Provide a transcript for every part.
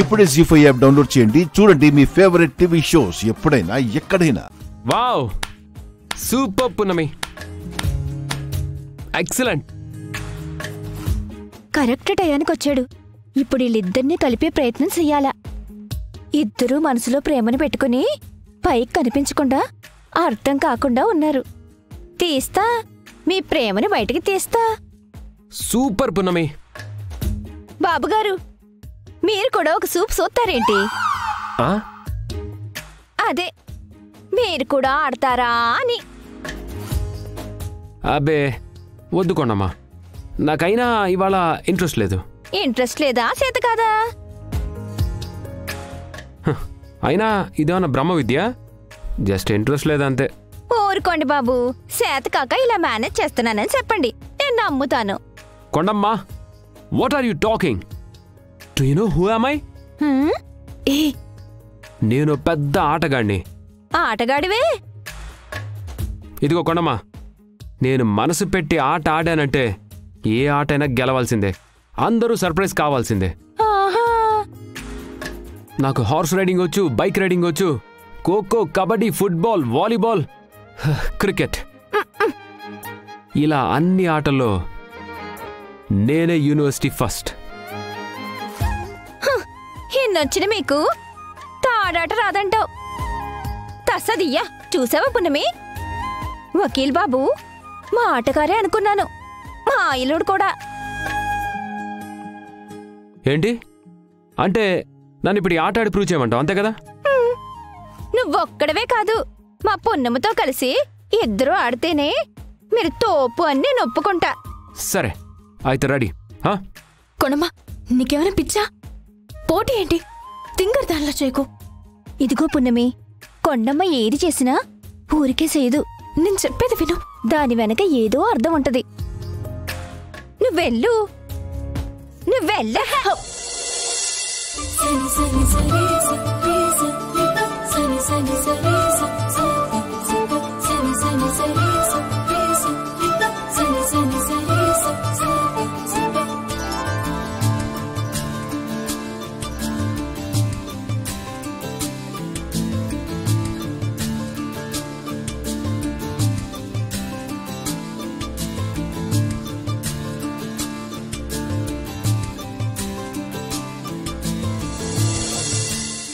ఇప్పుడే జీ5 app download చేయండి. చూడండి మీ ఫేవరెట్ టీవీ షోస్ ఎప్పుడైనా ఎక్కడైనా. వావ్, సూపర్ పున్నమి, ఎక్సలెంట్. కరెక్ట్ టయానికి వచ్చాడు. ఇప్పుడు వీళ్ళిద్దరినీ కలిపే ప్రయత్నం చెయ్యాలా. ఇద్దరూ మనసులో ప్రేమను పెట్టుకుని పైకి కనిపించకుండా అర్థం కాకుండా ఉన్నారు. తీస్తా, మీ ప్రేమను బయటికి తీస్తా. సూపర్ పున్నమి. బాబుగారు, మీరు కూడా ఒక సూప్ సోత్తారేంటి? అదే, మీరు కూడా ఆడతారా అని. అబ్బే వద్దు కొండమ్మా, నాకైనా ఇవాళ ఇంట్రెస్ట్ లేదు. ఇంట్రెస్ట్ లేదా, చేత కాదా? అయినా ఇదేమన్నా బ్రహ్మ విద్య, జస్ట్ ఇంట్రెస్ట్ లేదంతే. ఊరుకోండి బాబు, చేత కాక ఇలా మేనేజ్ చేస్తున్నానని చెప్పండి, నేను నమ్ముతాను. Kondamma, what are you talking? Do you know who am I? ఏ, నేను పెద్ద ఆటగాడిని. ఆటగాడివే? ఇదిగో కొండమ్మా, నేను మనసు పెట్టి ఆట ఆడానంటే ఏ ఆటైనా గెలవాల్సిందే, అందరూ సర్ప్రైజ్ కావాల్సిందే. నాకు హార్స్ రైడింగ్ వచ్చు, బైక్ రైడింగ్ వచ్చు, kho kho, kabaddi, football, volleyball, cricket, ఇలా అన్ని ఆటల్లో నేనే యూనివర్సిటీ ఫస్ట్. ఇన్నొచ్చిన మీకు తాడాట రాదంటావు. తస్సదియ్యా, చూసావా పున్నమి? వకీల్ బాబు మా ఆటగారే అనుకున్నాను, మా ఇల్లుడు కూడా. ఏంటి అంటే నన్ను ఇప్పుడు ఈ ఆట ఆడి ప్రూవ్ చేయమంటావు, అంతే కదా? నువ్వొక్కడవే కాదు, మా పున్నమ్మతో కలిసి ఇద్దరూ ఆడితేనే మీరు తోపు అని నేను ఒప్పుకుంటా. సరే అయితే రెడీ. కొనమ్మా, నీకేమైనా పిచ్చా? పోటీ ఏంటి? తింగర్ దానిలో చేయకు. ఇదిగో పున్నమి, కొండమ్మ ఏది చేసినా ఊరికే చేయదు. నేను చెప్పేది విను, దాని వెనక ఏదో అర్థం ఉంటది. నువ్వెళ్ళు, నువ్వెళ్ళ.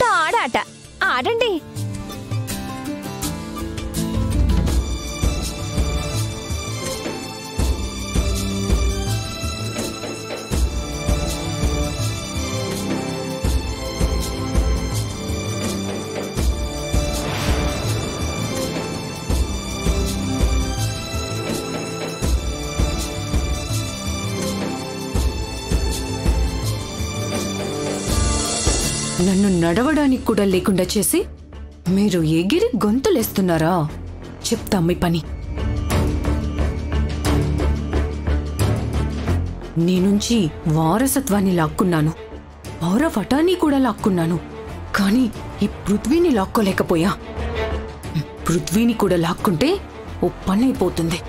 తాడాట ఆడండి. నన్ను నడవడానికి కూడా లేకుండా చేసి మీరు ఎగిరి గొంతులేస్తున్నారా? చెప్తాం మీ పని. నీ నుంచి వారసత్వాన్ని లాక్కున్నాను, పౌరవటాన్ని కూడా లాక్కున్నాను, కానీ ఈ పృథ్వీని లాక్కోలేకపోయా. పృథ్వీని కూడా లాక్కుంటే ఓ పని అయిపోతుంది.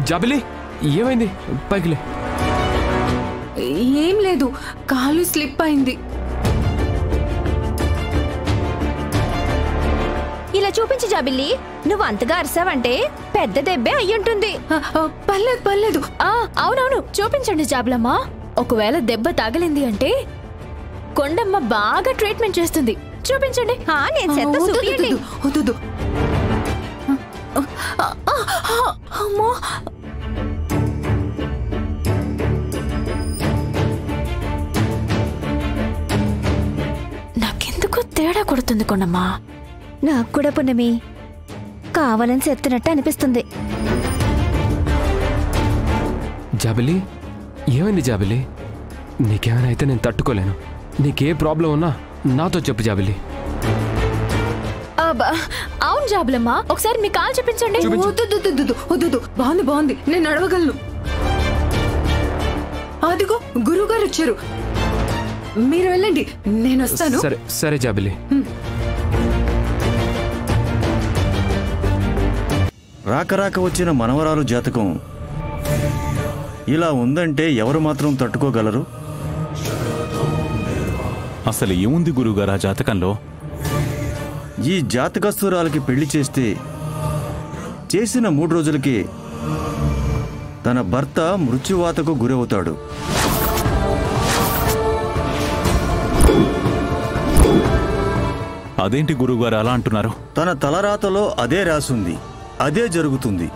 జాబిలి, ఏమైంది? పైకిలే. ఏం లేదు, కాలు స్లిప్ అయింది. ఇలా చూపించి జాబిల్లి, నువ్వు అంతగా అరిసావంటే పెద్ద దెబ్బే అయ్యుంటుంది. పర్లేదు పర్లేదు. అవునవును, చూపించండి జాబిలమ్మ. ఒకవేళ దెబ్బ తగిలింది అంటే కొండమ్మ బాగా ట్రీట్మెంట్ చేస్తుంది. చూపించండి. నేను సెత్త చూపించండి. వద్దు. అమ్మా, నాకెందుకు తేడా కొడుతుంది కొండమ్మా. నాకు కూడా పున్నమి కావాలని సెత్తినట్టు అనిపిస్తుంది. జాబిలి, ఏమైంది జాబిలి? నీకేమైనా అయితే నేను తట్టుకోలేను. నీకే ప్రాబ్లం ఉన్నా నాతో చెప్పు జాబిలి. అవును జాబులమ్మ, ఒకసారి మీ కాలు చూపించండి. వద్దు, బాగుంది, నేను నడవగలను. అదిగో గురువుగారు వచ్చారు. మీరు వెళ్ళండి, నేను వస్తాను. సరే సరే జాబిలి. రాక వచ్చిన మనవరాలు జాతకం ఇలా ఉందంటే ఎవరు మాత్రం తట్టుకోగలరు? అసలు ఏముంది గురువుగారు ఆ జాతకంలో? ఈ జాతకస్తురాలకి పెళ్లి చేస్తే చేసిన 3 రోజులకి తన భర్త మృత్యువాతకు గురవుతాడు. అదేంటి గురువుగారు అలా అంటున్నారు? తన తలరాతలో అదే రాసుంది, అదే జరుగుతుంది.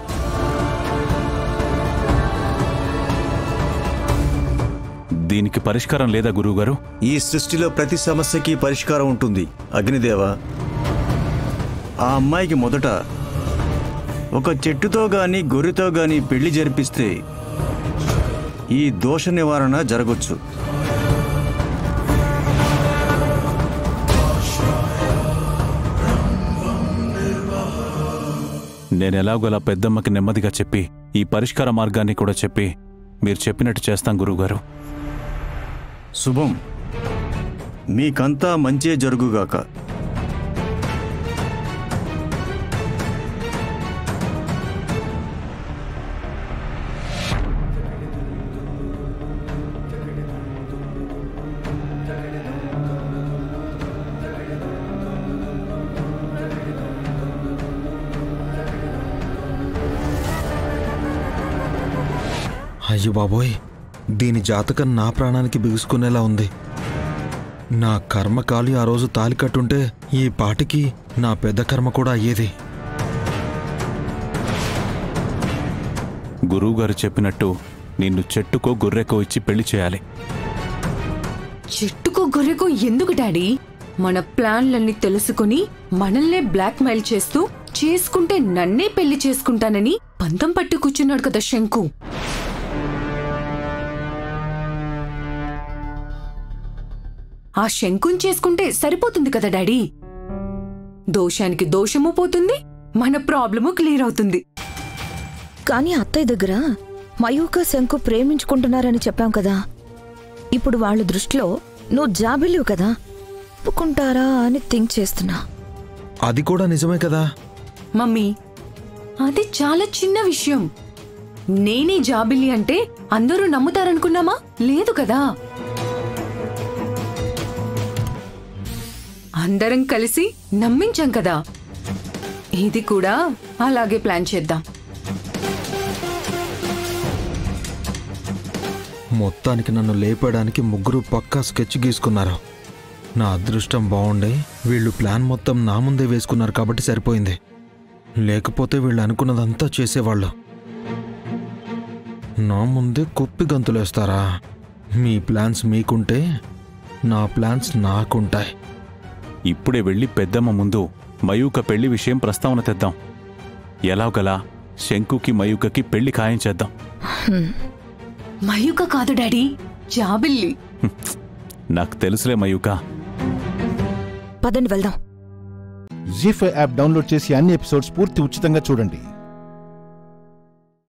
దీనికి పరిష్కారం లేదా గురువుగారు? ఈ సృష్టిలో ప్రతి సమస్యకి పరిష్కారం ఉంటుంది అగ్నిదేవ. ఆ అమ్మాయికి మొదట ఒక చెట్టుతో గాని గొర్రెతో గాని పెళ్లి జరిపిస్తే ఈ దోష నివారణ జరగొచ్చు. నేనెలాగోలా పెద్దమ్మకి నెమ్మదిగా చెప్పి ఈ పరిష్కార మార్గాన్ని కూడా చెప్పి మీరు చెప్పినట్టు చేస్తాం గురువుగారు. శుభం, మీకంతా మంచే జరుగుగాక. అయ్యో బాబోయ్, దీని జాతకం నా ప్రాణానికి బిగుసుకునేలా ఉంది. నా కర్మకాలి ఆ రోజు తాలి కట్టుంటే ఈ పాటికి నా పెద్ద కర్మ కూడా అయ్యేది. గురువుగారు చెప్పినట్టు నిన్ను చెట్టుకో గొర్రెకో ఇచ్చి పెళ్లి చేయాలి. చెట్టుకో గొర్రెకో ఎందుకు డాడీ? మన ప్లాన్లన్నీ తెలుసుకుని మనల్నే బ్లాక్మెయిల్ చేస్తూ చేసుకుంటే నన్నే పెళ్లి చేసుకుంటానని పంతం పట్టు కూర్చున్నాడు కదా శంకు. ఆ శంకుని చేసుకుంటే సరిపోతుంది కదా డాడీ. దోషానికి దోషము పోతుంది, మన ప్రాబ్లము క్లియర్ అవుతుంది. కానీ అత్తయ్య దగ్గర మయూక శంకు ప్రేమించుకుంటున్నారని చెప్పాం కదా. ఇప్పుడు వాళ్ళ దృష్టిలో నువ్వు జాబిలివు కదా, ఒప్పుకుంటారా అని థింక్ చేస్తున్నా. అది కూడా నిజమే కదా మమ్మీ, అది చాలా చిన్న విషయం. నేనే జాబిలి అంటే అందరూ నమ్ముతారనుకున్నామా? లేదు కదా. అందరం కలిసి నమ్మించాం కదా. ఇది కూడా అలాగే ప్లాన్ చేద్దాం. మొత్తానికి నన్ను లేపడానికి ముగ్గురు పక్కా స్కెచ్ గీసుకున్నారు. నా అదృష్టం బాగుండే వీళ్ళు ప్లాన్ మొత్తం నా ముందే వేసుకున్నారు కాబట్టి సరిపోయింది. లేకపోతే వీళ్ళు అనుకున్నదంతా చేసేవాళ్ళు. నా ముందే కుప్పి గంతులేస్తారా? మీ ప్లాన్స్ మీకుంటే నా ప్లాన్స్ నాకుంటాయి. ఇప్పుడే వెళ్ళి పెద్దమ్మ ముందు మయూక పెళ్లి విషయం ప్రస్తావన తెద్దాం. ఎలాగలా శంకుకి మయూకకి పెళ్లి ఖాయం చేద్దాం. మయూక కాదు డాడీ, జాబిల్లి. నాకు తెలుసులే మయూక. పదండి వెళ్దాం. జీ5 యాప్ డౌన్లోడ్ చేసి అన్ని ఎపిసోడ్స్ పూర్తి ఉచితంగా చూడండి.